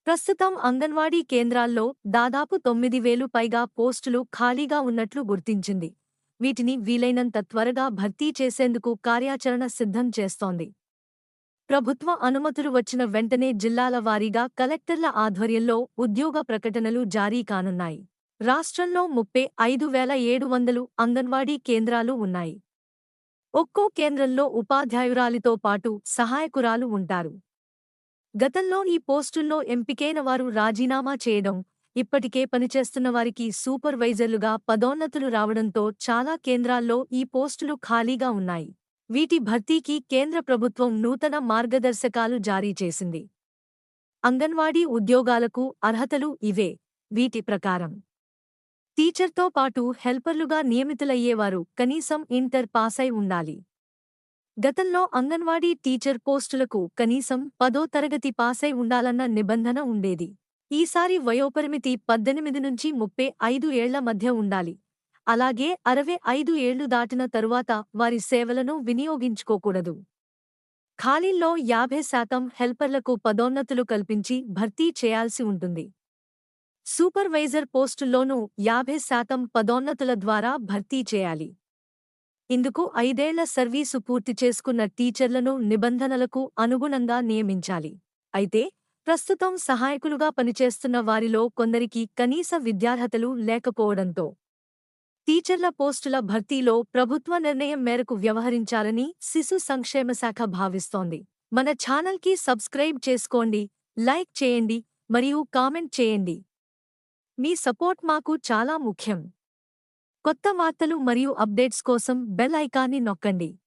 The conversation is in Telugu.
ప్రస్తుతం అంగన్వాడీ కేంద్రాల్లో దాదాపు 9,000 పైగా పోస్టులు ఖాళీగా ఉన్నట్లు గుర్తించింది. వీటిని వీలైనంత త్వరగా భర్తీ చేసేందుకు కార్యాచరణ సిద్ధం చేస్తోంది. ప్రభుత్వ అనుమతులు వచ్చిన వెంటనే జిల్లాల వారీగా కలెక్టర్ల ఆధ్వర్యంలో ఉద్యోగ ప్రకటనలు జారీ కానున్నాయి. రాష్ట్రంలో 35,700 అంగన్వాడీ కేంద్రాలు ఉన్నాయి. ఒక్కో కేంద్రంలో ఉపాధ్యాయురాలితో పాటు సహాయకురాలు ఉంటారు. గతంలో ఈ పోస్టుల్లో ఎంపికైన వారు రాజీనామా చేయడం, ఇప్పటికే పనిచేస్తున్న వారికి సూపర్వైజర్లుగా పదోన్నతులు రావడంతో చాలా కేంద్రాల్లో ఈ పోస్టులు ఖాళీగా ఉన్నాయి. వీటి భర్తీకి కేంద్ర ప్రభుత్వం నూతన మార్గదర్శకాలు జారీ చేసింది. అంగన్వాడీ ఉద్యోగాలకు అర్హతలు ఇవే. వీటి ప్రకారం టీచర్తో పాటు హెల్పర్లుగా నియమితులయ్యేవారు కనీసం ఇంటర్ పాసై ఉండాలి. గతంలో అంగన్వాడీ టీచర్ పోస్టులకు కనీసం 10వ తరగతి పాసై ఉండాలన్న నిబంధన ఉండేది. ఈసారి వయోపరిమితి 18 నుంచి 35 ఏళ్ల మధ్య ఉండాలి. అలాగే 65 ఏళ్లు దాటిన తరువాత వారి సేవలను వినియోగించుకోకూడదు. ఖాళీల్లో 50% హెల్పర్లకు పదోన్నతులు కల్పించి భర్తీ చేయాల్సి ఉంటుంది. సూపర్వైజర్ పోస్టుల్లోనూ 50% పదోన్నతుల ద్వారా భర్తీ చేయాలి. ఇందుకు 5 ఏళ్ల సర్వీసు పూర్తి చేసుకున్న టీచర్లను నిబంధనలకు అనుగుణంగా నియమించాలి. అయితే ప్రస్తుతం సహాయకులుగా పనిచేస్తున్న వారిలో కొందరికి కనీస విద్యార్హతలు లేకపోవడంతో టీచర్ల పోస్టుల భర్తీలో ప్రభుత్వ నిర్ణయం మేరకు వ్యవహరించాలని శిశు సంక్షేమ శాఖ భావిస్తోంది. మన ఛానల్కి సబ్స్క్రైబ్ చేసుకోండి, లైక్ చేయండి మరియు కామెంట్ చేయండి. మీ సపోర్ట్ మాకు చాలా ముఖ్యం. కొత్త వార్తలు మరియు అప్డేట్స్ కోసం బెల్ ఐకాన్ని నొక్కండి.